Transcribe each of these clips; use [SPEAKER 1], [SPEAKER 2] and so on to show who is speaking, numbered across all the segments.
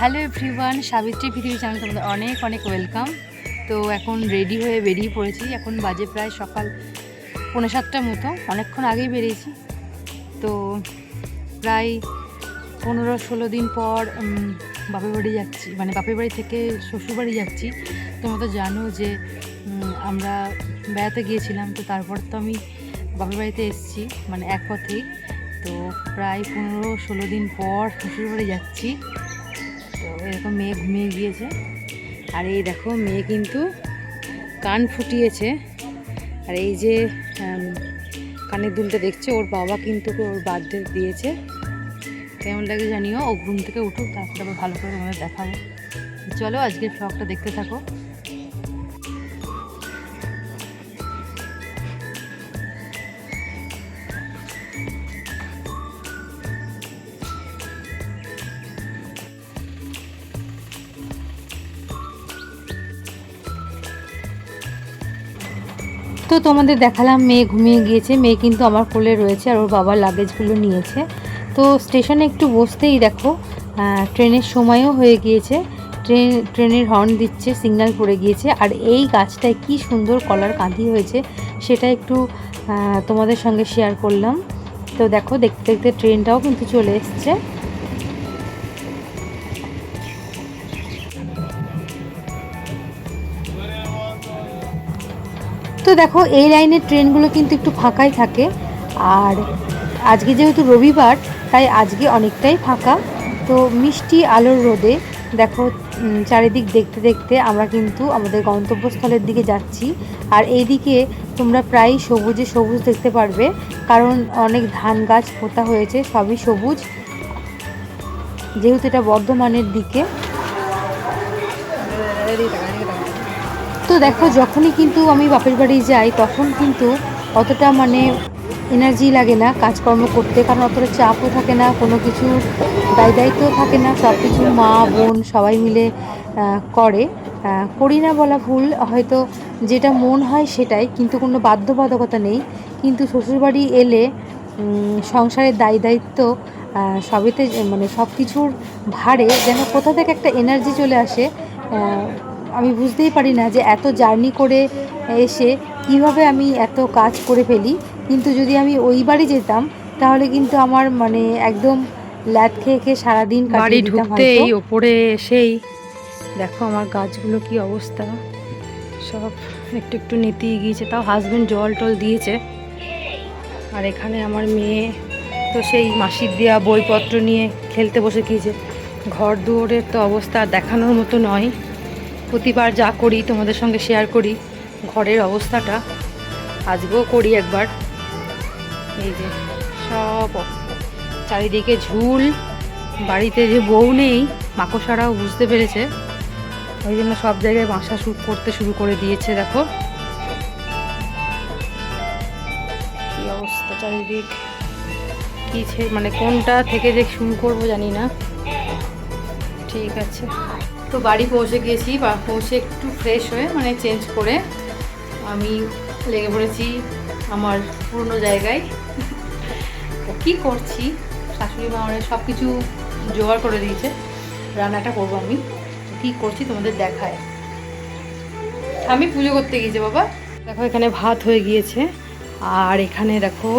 [SPEAKER 1] Hello everyone, Savitri পৃথিবী channel তোমাদের অনেক অনেক ওয়েলকাম। তো এখন রেডি হয়ে বেরিয়ে পড়েছি। এখন বাজে প্রায় সকাল 6:45 মতো, অনেকক্ষণ আগেই বেরিয়েছি। তো প্রায় 15-16 দিন পর বাপের বাড়ি যাচ্ছি, মানে বাপের বাড়ি থেকে শ্বশুরবাড়ি যাচ্ছি। তোমরা তো জানো যে আমরা বেড়াতে গিয়েছিলাম, তো তারপর তো আমি বাপের বাড়িতে এসেছি, মানে এক পথেই। তো প্রায় 15-16 দিন পর শ্বশুরবাড়ি যাচ্ছি। তো এরকম মেয়ে ঘুমিয়ে গিয়েছে, আর এই দেখো মেয়ে কিন্তু কান ফুটিয়েছে। আর এই যে কানের দুলটা দেখছে, ওর বাবা কিন্তু ওর বার্থডে দিয়েছে। কেমন লাগে জানিও। ও ঘুম থেকে উঠুক, তারপরে আবার ভালো করে তোমাদের দেখাবো। চলো আজকের ব্লগটা দেখতে থাকো। তো তোমাদের দেখালাম মেয়ে ঘুমিয়ে গিয়েছে। মেয়ে কিন্তু আমার কোলে রয়েছে, আর ওর বাবার লাগেজগুলো নিয়েছে। তো স্টেশনে একটু বসতেই দেখো ট্রেনের সময়ও হয়ে গিয়েছে। ট্রেনের হর্ন দিচ্ছে, সিগন্যাল পড়ে গিয়েছে। আর এই গাছটায় কি সুন্দর কলার কাঁদি হয়েছে, সেটা একটু তোমাদের সঙ্গে শেয়ার করলাম। তো দেখো দেখতে দেখতে ট্রেনটাও কিন্তু চলে এসছে। তো দেখো এই লাইনের ট্রেনগুলো কিন্তু একটু ফাঁকাই থাকে। আর আজকে যেহেতু রবিবার, তাই আজকে অনেকটাই ফাঁকা। তো মিষ্টি আলোর রোদে দেখো চারিদিক দেখতে দেখতে আমরা কিন্তু আমাদের গন্তব্যস্থলের দিকে যাচ্ছি। আর এইদিকে তোমরা প্রায় সবুজে সবুজ দেখতে পারবে, কারণ অনেক ধান গাছ পোতা হয়েছে, সবই সবুজ, যেহেতু এটা বর্ধমানের দিকে। তো দেখো যখনই কিন্তু আমি বাপের বাড়ি যাই, তখন কিন্তু অতটা মানে এনার্জি লাগে না কাজকর্ম করতে, কারণ অতটা চাপও থাকে না, কোনো কিছু দায়িত্বও থাকে না। সব কিছু মা বোন সবাই মিলে করি না বলা ভুল, হয়তো যেটা মন হয় সেটাই, কিন্তু কোনো বাধ্যবাধকতা নেই। কিন্তু শ্বশুরবাড়ি এলে সংসারের দায়িত্ব সবেতে, মানে সব কিছুর ভারে যেন কোথা থেকে একটা এনার্জি চলে আসে। আমি বুঝতেই পারি না যে এত জার্নি করে এসে কিভাবে আমি এত কাজ করে ফেলি। কিন্তু যদি আমি ওই বাড়ি যেতাম, তাহলে কিন্তু আমার মানে একদম ল্যাদ খেয়ে খেয়ে সারাদিন কাটিয়ে দিতাম। ঢুকতেই ওপরে এসেই দেখো আমার গাছগুলো কি অবস্থা, সব একটু একটু নেতিয়ে গিয়েছে। তাও হাজব্যান্ড জল টল দিয়েছে। আর এখানে আমার মেয়ে তো সেই মাসির দেওয়া বইপত্র নিয়ে খেলতে বসে গিয়েছে। ঘর দুয়ারের তো অবস্থা দেখানোর মতো নয়। প্রতিবার যা করি তোমাদের সঙ্গে শেয়ার করি ঘরের অবস্থাটা, আজকেও করি একবার। এই যে সব চারিদিকে ঝুল, বাড়িতে যে বউ নেই, মাকড়সারাও বুঝতে পেরেছে, ওই জন্য সব জায়গায় বাসা করতে শুরু করে দিয়েছে। দেখো কি অবস্থা চারিদিক, কি মানে কোনটা থেকে যে শুরু করবো জানি না। ঠিক আছে, তো বাড়ি পৌঁছে গিয়েছি। বা পৌঁছে একটু ফ্রেশ হয়ে মানে চেঞ্জ করে আমি লেগে পড়েছি আমার পুরনো জায়গায়। কি করছি, শাশুড়ি মা মানে সব কিছু জোগাড় করে দিয়েছে, রান্নাটা করবো আমি। কি করছি তোমাদের দেখায়। আমি পুজো করতে গিয়েছি বাবা। দেখো এখানে ভাত হয়ে গিয়েছে, আর এখানে দেখো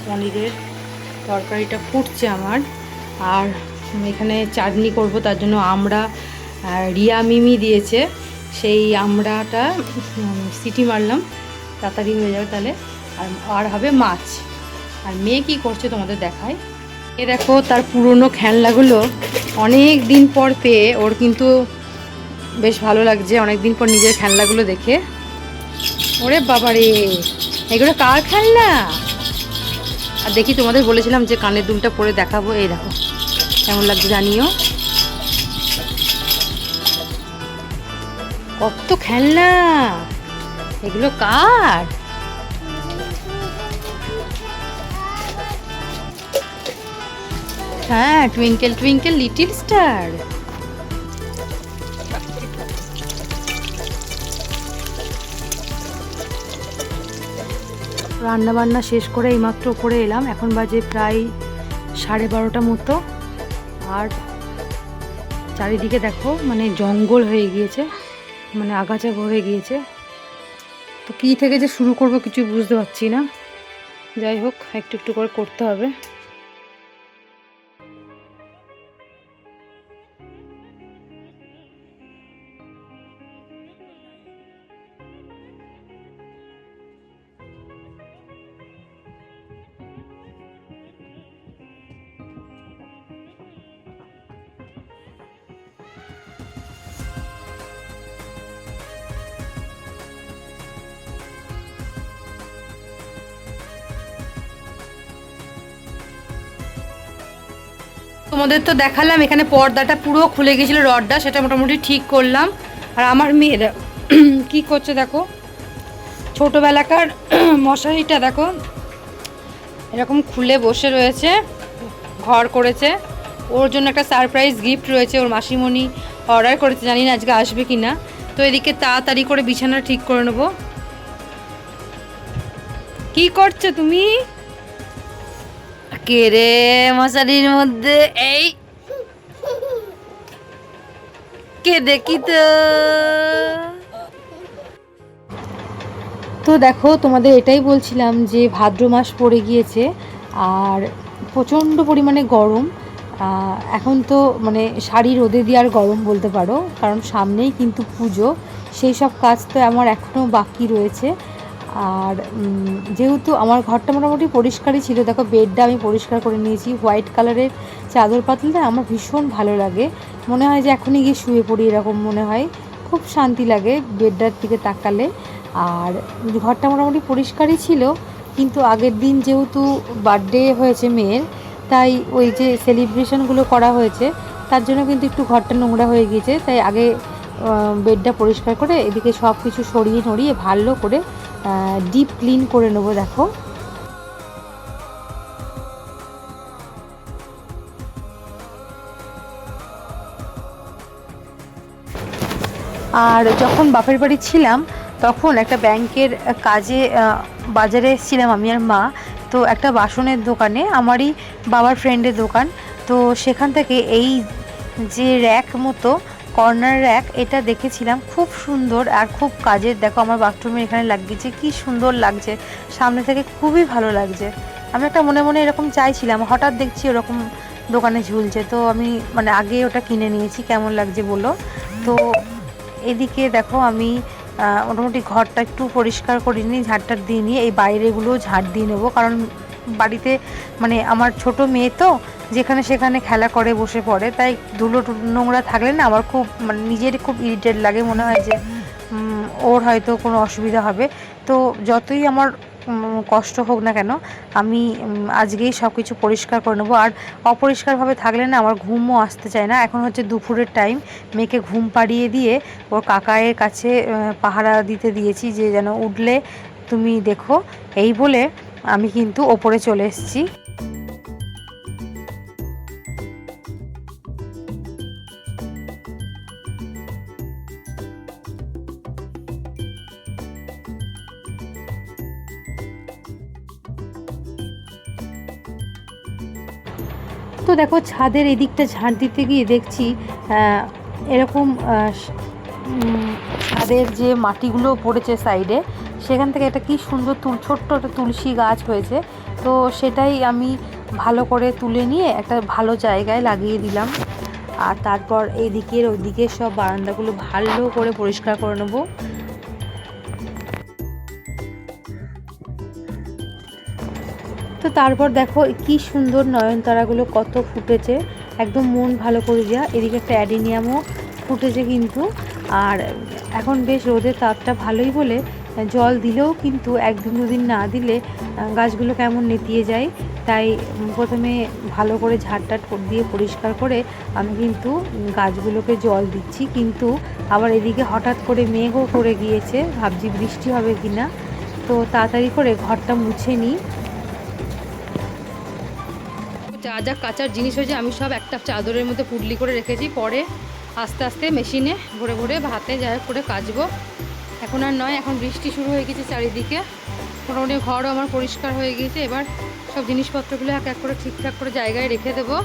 [SPEAKER 1] পনিরের তরকারিটা ফুটছে আমার। আর এখানে চাটনি করব, তার জন্য আমরা রিয়া মিমি দিয়েছে, সেই আমড়াটা সিটি মারলাম, তাড়াতাড়ি হয়ে যাবে তাহলে। আর হবে মাছ। আর মেয়ে কি করছে তোমাদের দেখায়। এ দেখো তার পুরনো খেলনাগুলো অনেক দিন পর পেয়ে ওর কিন্তু বেশ ভালো লাগছে, অনেক দিন পর নিজের খেলনাগুলো দেখে। ওরে বাবারে, এগুলো কার খেলনা? আর দেখি তোমাদের বলেছিলাম যে কানের দুলটা পরে দেখাবো। এই দেখো কেমন লাগছে জানিও। কত খেলনা, এগুলো কার? হ্যাঁ, টুইঙ্কেল টুইঙ্কেল লিটিল স্টার। রান্না বান্না শেষ করে এইমাত্র করে এলাম। এখন বাজে প্রায় 12:30 মতো। আর চারিদিকে দেখো মানে জঙ্গল হয়ে গিয়েছে, মানে আগাছা ভরে গিয়েছে। তো কী থেকে যে শুরু করব কিছু বুঝতে পারছি না। যাই হোক, একটু একটু করে করতে হবে। তোমাদের তো দেখালাম এখানে পর্দাটা পুরো খুলে গেছিলো, রডটা, সেটা মোটামুটি ঠিক করলাম। আর আমার মেয়েরা কি করছে দেখো, ছোটোবেলাকার মশারিটা দেখো এরকম খুলে বসে রয়েছে, ঘর করেছে। ওর জন্য একটা সারপ্রাইজ গিফট রয়েছে, ওর মাসিমণি অর্ডার করেছে, জানি না আজকে আসবে কি না। তো এদিকে তাড়াতাড়ি করে বিছানা ঠিক করে নেবো। কি করছো তুমি? কে রে মশারির মধ্যে? এই কে দেখি তো। তো দেখো তোমাদের এটাই বলছিলাম যে ভাদ্র মাস পড়ে গিয়েছে আর প্রচণ্ড পরিমাণে গরম। এখন তো মানে শাড়ি রোদে দেওয়ার গরম বলতে পারো, কারণ সামনেই কিন্তু পুজো, সেই সব কাজ তো আমার এখনও বাকি রয়েছে। আর যেহেতু আমার ঘরটা মোটামুটি পরিষ্কারই ছিল, দেখো বেডটা আমি পরিষ্কার করে নিয়েছি। হোয়াইট কালারের চাদর পাতলে আমার ভীষণ ভালো লাগে, মনে হয় যে এখনই গিয়ে শুয়ে পড়ি, এরকম মনে হয়, খুব শান্তি লাগে বেডটার দিকে তাকালে। আর ঘরটা মোটামুটি পরিষ্কারই ছিল, কিন্তু আগের দিন যেহেতু বার্থডে হয়েছে মেয়ের, তাই ওই যে সেলিব্রেশনগুলো করা হয়েছে তার জন্য কিন্তু একটু ঘরটা নোংরা হয়ে গিয়েছে। তাই আগে বেডটা পরিষ্কার করে এদিকে সব কিছু সরিয়ে নড়িয়ে ভালো করে ডিপ ক্লিন করে নেবো। দেখো আর যখন বাপের বাড়ি ছিলাম তখন একটা ব্যাংকের কাজে বাজারে এসেছিলাম আমি আর মা। তো একটা বাসনের দোকানে, আমারই বাবার ফ্রেন্ডের দোকান, তো সেখান থেকে এই যে র্যাক মতো কর্নার র্যাক, এটা দেখেছিলাম, খুব সুন্দর আর খুব কাজের। দেখো আমার বাথরুমে এখানে লাগিয়েছে, কি সুন্দর লাগছে, সামনে থেকে খুবই ভালো লাগছে। আমি একটা মনে মনে এরকম চাইছিলাম, হঠাৎ দেখছি ওরকম দোকানে ঝুলছে, তো আমি মানে আগে ওটা কিনে নিয়েছি। কেমন লাগছে বলো। তো এদিকে দেখো আমি মোটামুটি ঘরটা একটু পরিষ্কার করে নিই, ঝাড়টার দিয়ে নিয়ে এই বাইরেগুলোও ঝাড় দিয়ে নেবো, কারণ বাড়িতে মানে আমার ছোট মেয়ে তো যেখানে সেখানে খেলা করে বসে পড়ে, তাই ধুলো নোংরা থাকলে না আমার খুব মানে নিজেরই খুব ইরিটেট লাগে, মনে হয় যে ওর হয়তো কোনো অসুবিধা হবে। তো যতই আমার কষ্ট হোক না কেন, আমি আজকেই সব কিছু পরিষ্কার করে নেবো। আর অপরিষ্কারভাবে থাকলে না আমার ঘুমও আসতে চায় না। এখন হচ্ছে দুপুরের টাইম, মেয়েকে ঘুম পাড়িয়ে দিয়ে ওর কাকায়ের কাছে পাহারা দিতে দিয়েছি, যে যেন উঠলে তুমি দেখো, এই বলে আমি কিন্তু ওপরে চলে এসেছি। তো দেখো ছাদের এদিকটা ঝাড় দিতে গিয়ে দেখছি এরকম ছাদের যে মাটিগুলো পড়েছে সাইডে, সেখান থেকে একটা কি সুন্দর ছোট্ট একটা তুলসী গাছ হয়েছে। তো সেটাই আমি ভালো করে তুলে নিয়ে একটা ভালো জায়গায় লাগিয়ে দিলাম। আর তারপর এদিকের ওদিকে সব বারান্দাগুলো ভালো করে পরিষ্কার করে নেবো। তো তারপর দেখো কি সুন্দর নয়নতারাগুলো কত ফুটেছে, একদম মন ভালো করে দেওয়া। এদিকে একটা অ্যাডিনিয়ামও ফুটেছে কিন্তু। আর এখন বেশ রোদের তাপটা ভালোই বলে জল দিলেও কিন্তু একদিন দুদিন না দিলে গাছগুলো কেমন নেতিয়ে যায়। তাই প্রথমে ভালো করে ঝাড়টাট দিয়ে পরিষ্কার করে আমি কিন্তু গাছগুলোকে জল দিচ্ছি। কিন্তু আবার এদিকে হঠাৎ করে মেঘও করে গিয়েছে, ভাবছি বৃষ্টি হবে কি না। তো তাড়াতাড়ি করে ঘরটা মুছে নিই। যা যা কাচার জিনিস হয়েছে আমি সব একটা চাদরের মধ্যে পুডলি করে রেখেছি, পরে আস্তে আস্তে মেশিনে ভরে ভরে হাতে যাই করে কাচবো। এখন আর নয়, এখন বৃষ্টি শুরু হয়ে গেছে চারিদিকে, মোটামুটি ঘরও আমার পরিষ্কার হয়ে গিয়েছে। এবার সব জিনিসপত্রগুলো এক এক করে ঠিকঠাক করে জায়গায় রেখে দেবো।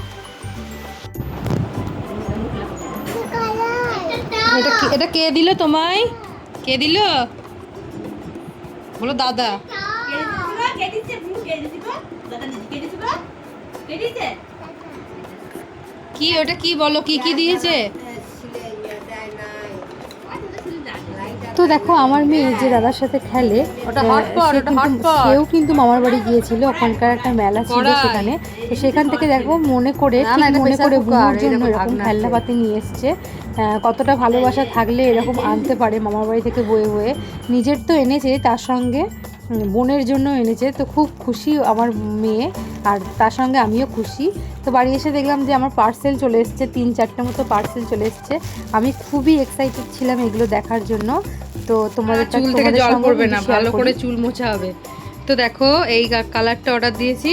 [SPEAKER 1] এটা কে দিল তোমায়? কে দিল বলো? দাদা। কি ওটা কি বলো, কি কি দিয়েছে? তো দেখো আমার মেয়ে যে দাদার সাথে খেলে, সেও কিন্তু মামার বাড়ি গিয়েছিল, ওখানকার একটা মেলা ছিল সেখানে। তো সেখান থেকে দেখো মনে করে বুনোর জন্য এরকম খেলনাপাতি নিয়ে এসছে। কতটা ভালোবাসা থাকলে এরকম আনতে পারে মামার বাড়ি থেকে বয়ে বয়ে। নিজের তো এনেছে, তার সঙ্গে বোনের জন্য এনেছে। তো খুব খুশি আমার মেয়ে, আর তার সঙ্গে আমিও খুশি। তো বাড়ি এসে দেখলাম যে আমার পার্সেল চলে এসছে, 3-4টে মতো পার্সেল চলে এসছে। আমি খুবই এক্সাইটেড ছিলাম এগুলো দেখার জন্য। তো তোমাদের
[SPEAKER 2] চুল থেকে জল পড়বে না, ভালো করে চুল মোছা হবে। তো দেখো এই কালারটা অর্ডার দিয়েছি,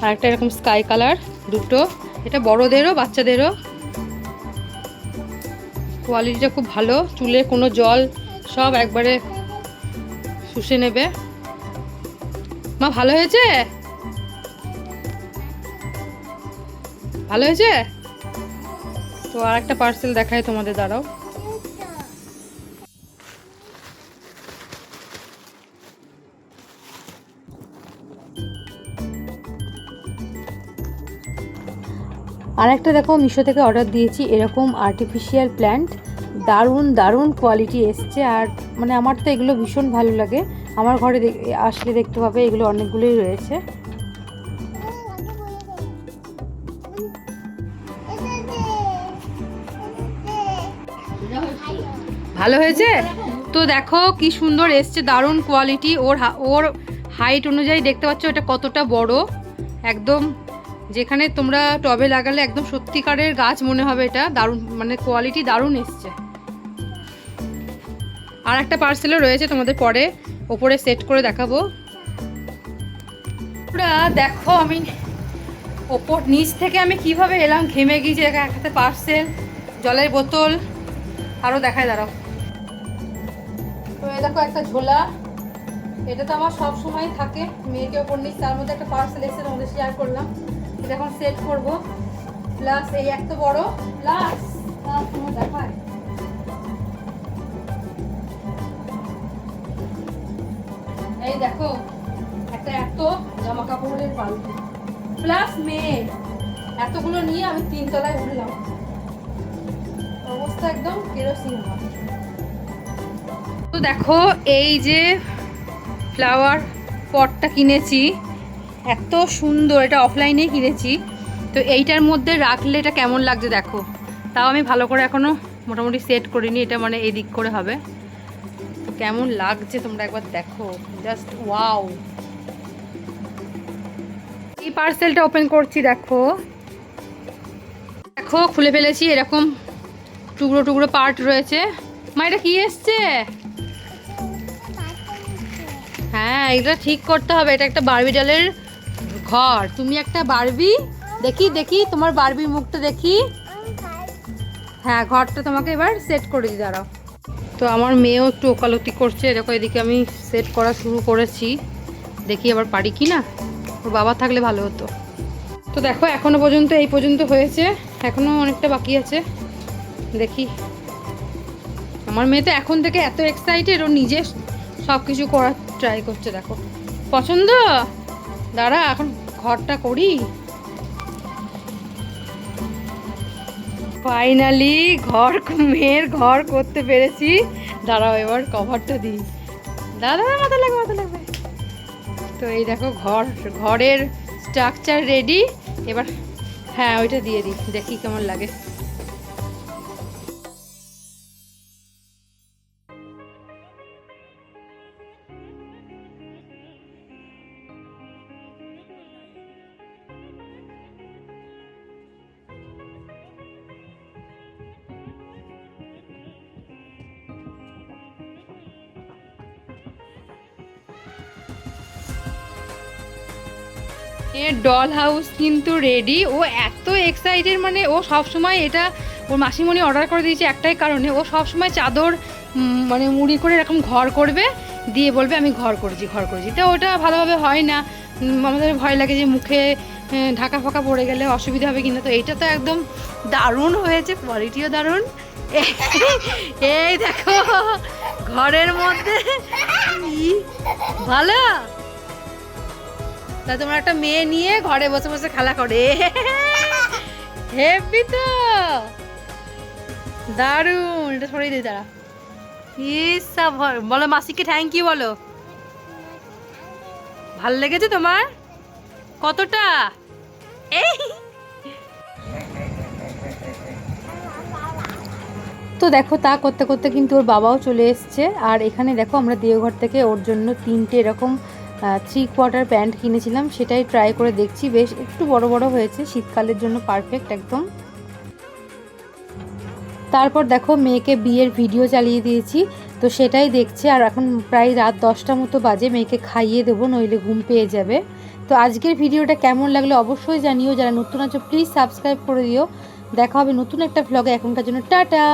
[SPEAKER 2] আর একটা এরকম স্কাই কালার, দুটো। এটা বড়দেরও বাচ্চাদেরও। কোয়ালিটিটা খুব ভালো, চুলে কোনো জল সব একবারে শুষে নেবে। মা ভালো হয়েছে? ভালো হয়েছে? তো আর একটা পার্সেল দেখায় তোমাদের, দাঁড়াও।
[SPEAKER 1] আর একটা দেখো মিশো থেকে অর্ডার দিয়েছি, এরকম আর্টিফিশিয়াল প্ল্যান্ট। দারুণ দারুণ কোয়ালিটি এসছে। আর মানে আমার তো এগুলো ভীষণ ভালো লাগে। আমার ঘরে আসলে দেখতে পাবে এগুলো অনেকগুলোই রয়েছে।
[SPEAKER 2] ভালো হয়েছে? তো দেখো কি সুন্দর এসছে, দারুণ কোয়ালিটি। ওর হাইট অনুযায়ী দেখতে পাচ্ছ এটা কতটা বড়, একদম যেখানে তোমরা টবে লাগালে একদম সত্যিকারের গাছ মনে হবে। এটা দারুণ, মানে কোয়ালিটি দারুণ এসছে। আর একটা পার্সেলও রয়েছে, তোমাদের পরে ওপরে সেট করে দেখাবো। দেখো আমি ওপর নিচ থেকে আমি কিভাবে এলাম, ঘেমে গিয়েছি। এক হাতে পার্সেল, জলের বোতল, আরও দেখায়, দাঁড়াও। তো এই দেখো একটা ঝোলা, এটা তো আমার সব সময় থাকে, মেয়েকে ওপর নিচ। তার মধ্যে একটা পার্সেল এসে তোমাদের শেয়ার করলাম, এটা এখন সেট করবো। প্লাস এই একটা বড়, প্লাস তোমার দেখায় এই দেখো একটা এত জামা কাপড়ের বালতি, প্লাস মেয়ে। এতগুলো নিয়ে আমি 3 তলায় উঠলাম, অবস্থা একদম কেরোসিন। তো দেখো এই যে ফ্লাওয়ার পটটা কিনেছি, এত সুন্দর। এটা অফলাইনেই কিনেছি। তো এইটার মধ্যে রাখলে এটা কেমন লাগছে দেখো। তাও আমি ভালো করে এখনও মোটামুটি সেট করিনি, এটা মানে এই দিক করে হবে। তো কেমন লাগছে তোমরা একবার দেখো, জাস্ট ওয়াও। এই পার্সেলটা ওপেন করছি, দেখো দেখো খুলে ফেলেছি। এরকম টুকরো টুকরো পার্ট রয়েছে। মা এটা কি এসছে? হ্যাঁ, এটা ঠিক করতে হবে। এটা একটা বারবি ডলের ঘর। তুমি একটা বারবি, দেখি দেখি তোমার বারবির মুখটা দেখি। হ্যাঁ, ঘরটা তোমাকে এবার সেট করে দিই, দাঁড়াও। তো আমার মেয়েও একটু ওকালতি করছে, এরকম এদিকে আমি সেট করা শুরু করেছি। দেখি আবার পারি কি না, ওর বাবা থাকলে ভালো হতো। তো দেখো এখনো পর্যন্ত এই পর্যন্ত হয়েছে, এখনো অনেকটা বাকি আছে। দেখি। আমার মেয়ে তো এখন থেকে এত এক্সাইটেড, ও নিজে সব কিছু করার ট্রাই করছে। দেখো পছন্দ? দাঁড়া এখন ঘরটা করি। ফাইনালি মেয়ের ঘর করতে পেরেছি। দাঁড়াও এবার কভারটা দিই। দাদা মাথা লাগবে, মাথা লাগবে। তো এই দেখো ঘরের স্ট্রাকচার রেডি। এবার হ্যাঁ ওইটা দিয়ে দিই, দেখি কেমন লাগে। এর ডল হাউস কিন্তু রেডি। ও এত এক্সাইটেড, মানে ও সবসময় এটা ওর মাসিমণি অর্ডার করে দিয়েছে একটাই কারণে, ও সবসময় চাদর মানে মুড়ি করে এরকম ঘর করবে, দিয়ে বলবে আমি ঘর করেছি, ঘর করেছি। তো ওটা ভালোভাবে হয় না, আমাদের ভয় লাগে যে মুখে
[SPEAKER 1] ঢাকা ফাঁকা পড়ে গেলে অসুবিধা হবে কিনা। তো এইটা তো একদম দারুণ হয়েছে, কোয়ালিটিও দারুণ। এই দেখো ঘরের মধ্যে ভালো। তা তোমার একটা মেয়ে নিয়ে ঘরে বসে বসে খেলা করে, হেভি তো, দারুণ। এটা সরিয়ে দিই তারা। ইসা বলো মাসিকে থ্যাংক ইউ বলো। ভাল লেগেছে তোমার কতটা? এই তো দেখো তা করতে করতে কিন্তু ওর বাবাও চলে এসছে। আর এখানে দেখো আমরা দেওঘর থেকে ওর জন্য 3টে এরকম 3/4 প্যান্ট কিনেছিলাম, সেটাই ট্রাই করে দেখছি। বেশ একটু বড় বড় হয়েছে, শীতকালের জন্য পারফেক্ট একদম। তারপর দেখো মেয়েকে বিয়ের ভিডিও চালিয়ে দিয়েছি, তো সেটাই দেখছে। আর এখন প্রায় রাত 10টা মতো বাজে, মেয়েকে খাইয়ে দেবো নইলে ঘুম পেয়ে যাবে। তো আজকের ভিডিওটা কেমন লাগলো অবশ্যই জানিও। যারা নতুন আছো প্লিজ সাবস্ক্রাইব করে দিও। দেখা হবে নতুন একটা ভ্লগে। এখনকার জন্য টাটা।